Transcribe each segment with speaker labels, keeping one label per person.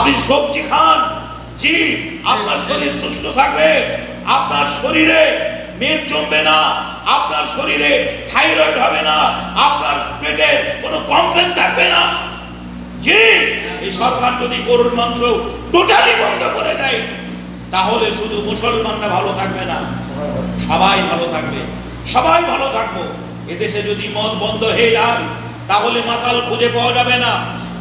Speaker 1: আপনি সবজি খান, জি আপনার শরীর সুস্থ থাকবে, আপনার শরীরে মেদ জমবে না, আপনার শরীরে থাইরয়েড হবে না, আপনার পেটে কোনো কমপ্লেন থাকবে না। জি এই সরকার যদি গরুর মাংস টোটালি বন্ধ করে দেয় তাহলে শুধু মুসলমানরা ভালো থাকবে না, সবাই ভালো থাকবে, সবাই ভালো থাকবো। এদেশে যদি মদ বন্ধ হয়ে যায় তাহলে মাতাল খুঁজে পাওয়া যাবে না।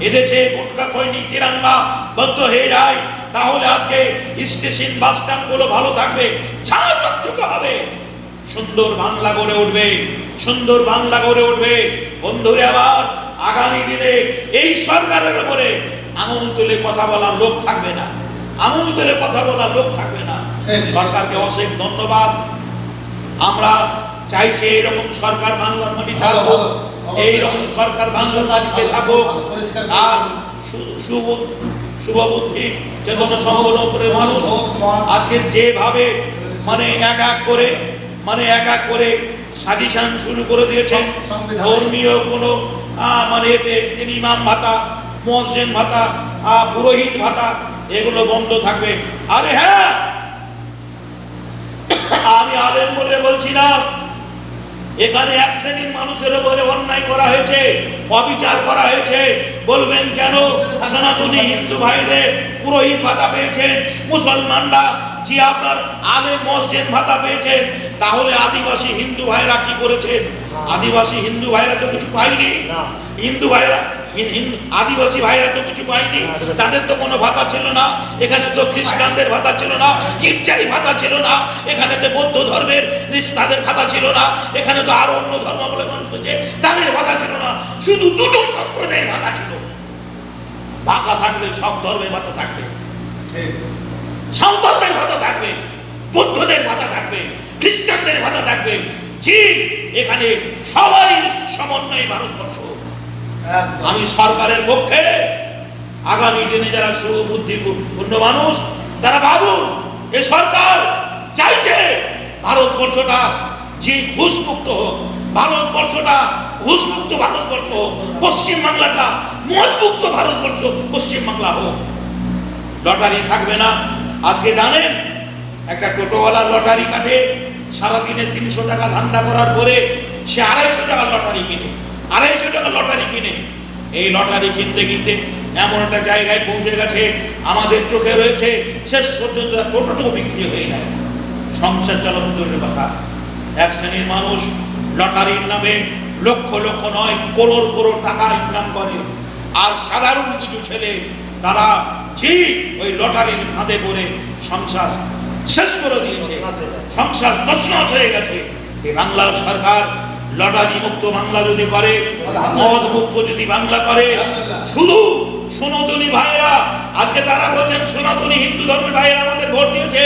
Speaker 1: এদেশে গুটকা খৈনি তিরঙ্গা বন্ধ হয়ে যায় তাহলে আজকে স্টেশন বাস স্ট্যান্ড গুলো ভালো থাকবে, ছায়া চকচকে হবে, সুন্দর বাংলা গড়ে উঠবে, সুন্দর বাংলা গড়ে উঠবে। বন্ধুরা আবার আগামী দিনে এই সরকারের উপরে আঙুল তুলে কথা বলার লোক থাকবে না, আঙুল তুলে কথা বলার লোক থাকবে না। সরকারকে অশেষ ধন্যবাদ। আমরা চাইছি এরকম সরকার বাংলার মাটি থাকুক, এইরকম সরকার বাংলার মাটিতে থাকুক। আর শুভবুদ্ধি চেতনা সম্পন্ন করে মানুষ আজকে যেভাবে এক এক করে সাজেশন শুরু করে দিয়েছেন, ধর্মীয় কোনো এতে ইমাম ভাতা, মুয়াজ্জিন ভাতা, পুরোহিত ভাতা এগুলো বন্ধ থাকবে। আরে হ্যাঁ, আমি আলেম বলে বলছি না, এখানে এক শ্রেণীর মানুষের উপরে অন্যায় করা হয়েছে, অবিচার করা হয়েছে। বলবেন কেন সনাতনী হিন্দু ভাইদের পুরোহিত ভাতা পেয়েছেন, মুসলমানরা জি আপনার আলেম মুয়াজ্জিন ভাতা পেয়েছেন, তাহলে আদিবাসী হিন্দু ভাইরা কি করেছেন? আদিবাসী হিন্দু ভাইরা তো কিছু পায়নি, হিন্দু ভাইরা আদিবাসী ভাইরা তো কিছু পায়নি, তাদের তো কোনো ভাতা ছিল না। এখানে তো খ্রিস্টানদের ভাতা ছিল না, গির্জারি ভাতা ছিল না, এখানে তো বৌদ্ধ ধর্মের তাদের ভাতা ছিল না, এখানে তো আরো অন্য ধর্মাবলম্বী মানুষ হয়েছে তাদের ভাতা ছিল না, শুধু দুটো সম্প্রদায়ের ভাতা ছিল। ভাতা থাকলে সব ধর্মের ভাতা থাকবে, সাঁওতালদের ভাতা থাকবে, বৌদ্ধদের ভাতা থাকবে, খ্রিস্টানদের ভাতা থাকবে। জি এখানে সবাই সমন্বয় ভারতবর্ষ। আমি সরকারের পক্ষে আগামী দিনে যারা সুবুদ্ধিপূর্ণ মানুষ তারা ভাবুন, এ সরকার চাইছে ভারতবর্ষটা যে ঘুষমুক্ত হোক, ভারতবর্ষটা ঘুষমুক্ত ভারতবর্ষ হোক, পশ্চিমবাংলাটা মদমুক্ত ভারতবর্ষ পশ্চিমবাংলা হোক। লটারি থাকবে না। আজকে জানেন একটা টোটোওয়ালা লটারি কাটে, সারাদিনে 300 টাকা ধান্দা করার পরে সে 250 টাকা লটারি কিনে, 250 টাকা লটারি কিনে। এই লটারি কিনতে কিনতে এমন একটা জায়গায় পৌঁছে গেছে, আমাদের চোখে রয়েছে, শেষ পর্যন্ত টোটোটাও বিক্রি হয়ে যায়। সংসার চালানো দূরের কথা, এক শ্রেণীর মানুষ লটারির নামে লক্ষ লক্ষ নয় করোড় করোড় টাকা ইনকাম করে, আর সাধারণ কিছু ছেলে তারা ঠিক ওই লটারির ফাঁদে পড়ে সংসার শেষ করে দিয়েছে, সংসার তছনছ হয়ে গেছে। এই বাংলার সরকার লটারি মুক্ত বাংলা যদি করে, মদ মুক্ত যদি বাংলা করে, শুধু সনাতনী ভাইরা আজকে তারা বলছেন সনাতনী হিন্দু ধর্মের ভাইরা আমাদের ভোট দিয়েছে,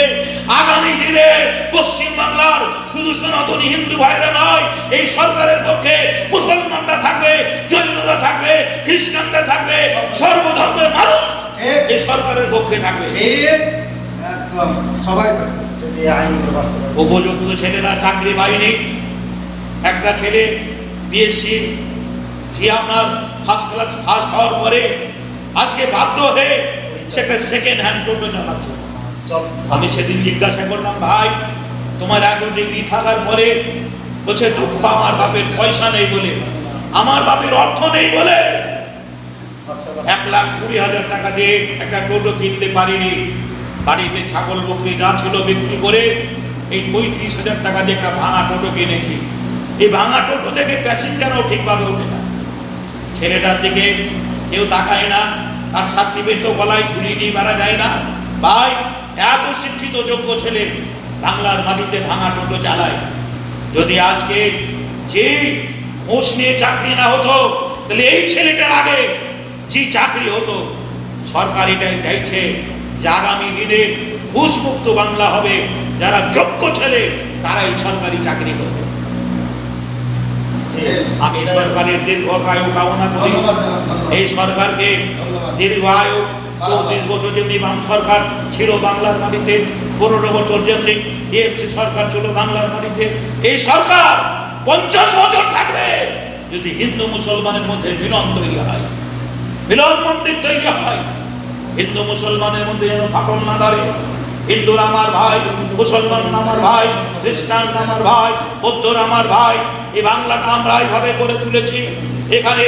Speaker 1: আগামী দিনে পশ্চিম বাংলার শুধু সনাতনী হিন্দু ভাইরা নয়, এই সরকারের পক্ষে মুসলমানরা থাকবে, জৈনরা থাকবে, খ্রিস্টানরা থাকবে, সর্বধর্মের মানুষ এই সরকারের পক্ষে থাকবে।
Speaker 2: একদম সবাই থাকবে।
Speaker 1: উপযুক্ত ছেলেরা চাকরি পায়নি। একটা ছেলে বিএসসি যে আপনার ফার্স্ট হওয়ার পরে আজকে বাধ্য হয়ে সেটা সেকেন্ড হ্যান্ড টোটো চালাচ্ছে। আমি সেদিন জিজ্ঞাসা করলাম, ভাই তোমার এত ডিগ্রি থাকার পরে? বলছে দুঃখ আমার বাপের পয়সা নেই বলে, আমার বাপের অর্থ নেই বলে 1,20,000 টাকা দিয়ে একটা টোটো কিনতে পারিনি। বাড়িতে ছাগল বকরি যা ছিল বিক্রি করে এই 35,000 টাকা দিয়ে একটা ভাঙা টোটো কিনেছি। এই ভাঙা টোটো দেখে প্যাসেঞ্জারও ঠিকভাবে ওঠে না, ছেলেটার দিকে কেউ তাকায় না, তার সার্টিফিকেটও গলায় ঝুলিয়ে নিয়ে মারা যায় না। ভাই এত শিক্ষিত যোগ্য ছেলে বাংলার মাটিতে ভাঙা টোটো চালায়। যদি আজকে যে ঘুষ নিয়ে চাকরি না হতো তাহলে এই ছেলেটার আগে যে চাকরি হতো। সরকার এটাই চাইছে যে আগামী দিনে ঘুষ মুক্ত বাংলা হবে, যারা যোগ্য ছেলে তারাই সরকারি চাকরি করবে। আমি সরকারের দীর্ঘায়ু কামনা করি, এই সরকারকে দীর্ঘায়ু। 34 বছর যেমনি বাম সরকার ছিল বাংলার মাটিতে, 15 বছর যেমনি টিএমসি সরকার ছিল বাংলার মাটিতে, এই সরকার 50 বছর থাকবে যদি হিন্দু মুসলমানের মধ্যে মিলন তৈরি হয়, মিলন মন্দির তৈরি হয়। হিন্দু মুসলমানের মধ্যে যেন ফাটল না ধরে। হিন্দুরা আমার ভাই, মুসলমান আমার ভাই, খ্রিস্টান আমার ভাই, বৌদ্ধরা আমার ভাই। এই বাংলাটা আমরা এইভাবে করে তুলেছি। এখানে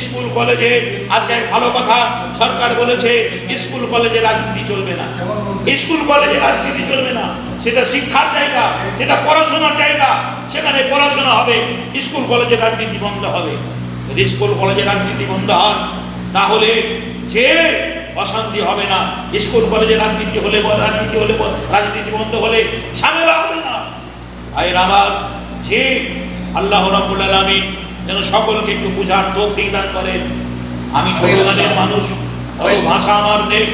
Speaker 1: স্কুল কলেজে আজকে ভালো কথা সরকার বলেছে স্কুল কলেজে রাজনীতি চলবে না। স্কুল কলেজে রাজনীতি চলবে না, সেটা শিক্ষার জায়গা, সেটা পড়াশোনার জায়গা, সেখানে পড়াশোনা হবে। স্কুল কলেজে রাজনীতি বন্ধ হবে। যদি স্কুল কলেজে রাজনীতি বন্ধ হয় তাহলে যে অশান্তি হবে না। স্কুল কলেজে রাজনীতি বন্ধ হলে ঝামেলা হবে না। তাই আমার যে আল্লাহ রাব্বুল আলামিন যেন সকলকে একটু বুঝার তৌফিক দান করেন। আমি ছোটখানের মানুষ, অত ভাষা আমার নেই,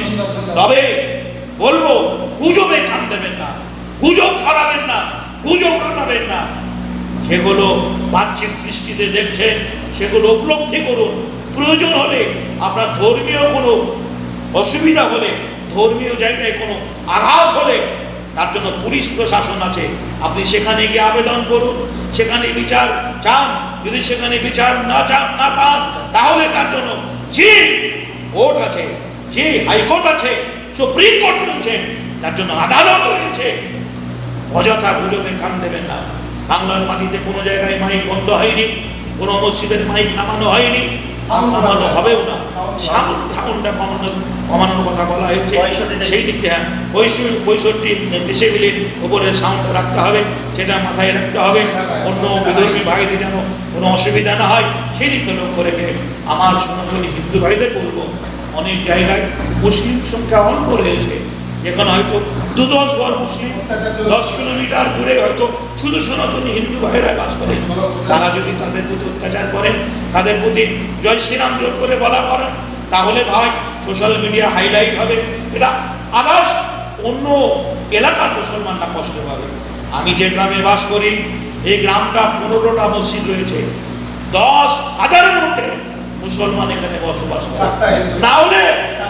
Speaker 1: তবে বলবো গুজবে কান দেবেন না, গুজব ছড়াবেন না, গুজব রটাবেন না। সেগুলো বাহ্যিক দৃষ্টিতে দেখছেন সেগুলো উপলব্ধি করুন। প্রয়োজন হলে আপনার ধর্মীয় কোনো অসুবিধা হলে, ধর্মীয় জায়গায় কোনো আঘাত হলে তার জন্য পুলিশ প্রশাসন আছে, আপনি সেখানে গিয়ে আবেদন করুন, সেখানে বিচার চান। যদি সেখানে বিচার না পান তাহলে তার জন্য যে কোর্ট আছে, যে হাইকোর্ট আছে, সুপ্রিম কোর্ট রয়েছে, তার জন্য আদালত রয়েছে। অযথা গুজবে কান দেবেন না। বাংলার মাটিতে কোনো জায়গায় মাইক বন্ধ হয়নি, কোনো মসজিদের মাইক নামানো হয়নি, নামানো হবেও না। সাউন্ডটা কমানোর কথা বলা হয়েছে, সেই দিকে 65 ডেসিবেলের উপরে সাউন্ড রাখতে হবে, সেটা মাথায় রাখতে হবে। অন্য বিধর্মী ভাইদের যেন কোনো অসুবিধা না হয় সেই দিকে লক্ষ্য রেখে আমার সনাতনী হিন্দু ভাইদের বলবো, অনেক জায়গায় মুসলিম সংখ্যা অল্প রয়েছে, যেখানে হয়তো 2-10 ঘর মুসলিম, 10 কিলোমিটার দূরে হয়তো শুধু সনাতনী হিন্দু ভাইরা কাজ করে। তারা যদি তাদের প্রতি অত্যাচার করেন, তাদের প্রতি জয় শ্রীরাম জোর করে বলা করেন, তাহলে ভাই সোশ্যাল মিডিয়া হাইলাইট হবে, এটা আদার্স অন্য এলাকার মুসলমানরা কষ্ট পাবে। আমি যে গ্রামে বাস করি এই গ্রামটা 15টা মসজিদ রয়েছে, 10,000-এর মধ্যে মুসলমান এখানে বসবাস করে। না হলে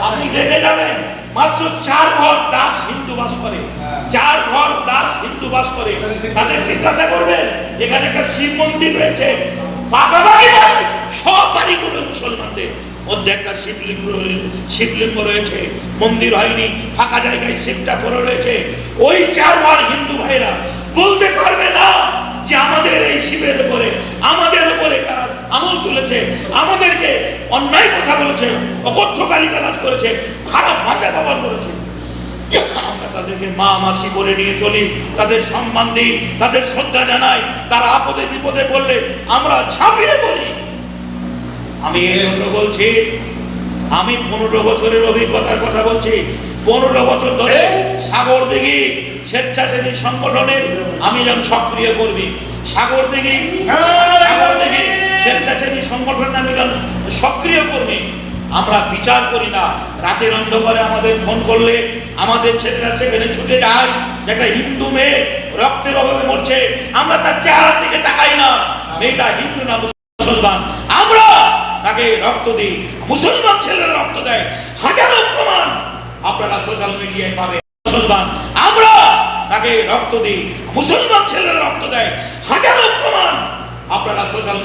Speaker 1: আপনি দেখে যাবেন মাত্র 4 ঘর দাস হিন্দু বাস করে, 4 ঘর দাস হিন্দু বাস করে। তাদের জিজ্ঞাসা করবেন এখানে একটা শিব মন্দির রয়েছে, পাকা বাড়ি নয়, সব বাড়িগুলো মুসলমানদের, মধ্যে একটা শিবলিঙ্গ রয়েছে, মন্দির হয়নি, ফাঁকা জায়গায় শিবটা পড়ে রয়েছে। ওই 4 ঘর হিন্দু ভাইরা বলতে পারবে না যে আমাদের এই শিবের উপরে, আমাদের উপরে তারা আমল তুলেছে, আমাদেরকে অন্যায় কথা বলেছে, অকথ্য গালিগালাজ করেছে, খারাপ ভাষা ব্যবহার করেছে। আমরা তাদেরকে মা মাসি বলে নিয়ে চলি, তাদের সম্মান দিই, তাদের শ্রদ্ধা জানাই। তারা আপদে বিপদে পড়লে আমরা ঝাঁপিয়ে পড়ি। আমি এই জন্য বলছি, আমি 15 বছরের অভিজ্ঞতার কথা বলছি। 15 বছর ধরে সাগরদিঘি স্বেচ্ছাসেবী সংগঠনের আমি যেন সক্রিয় কর্মী। সাগরদিঘি স্বেচ্ছাসেবী সংগঠনের আমি যেন সক্রিয় কর্মী। আমরা বিচার করি না। রাতের অন্ধকারে আমাদের ফোন করলে আমাদের ছেলেরা সেখানে ছুটে যায়। একটা হিন্দু মেয়ে রক্তের অভাবে মরছে, আমরা তার চেহারার দিকে তাকাই না, মেয়েটা হিন্দু না মুসলমান, আমরা তাকে রক্ত দিই। মুসলমান ছেলেরা রক্ত দেয়, হাজারো প্রমাণ আপনারা সোশ্যাল মিডিয়ায় পাবেন। মুসলমান আমরা তাকে রক্ত দিই, মুসলমান ছেলেরা রক্ত দেয়, হাজারো প্রমাণ আপনারা সোশ্যাল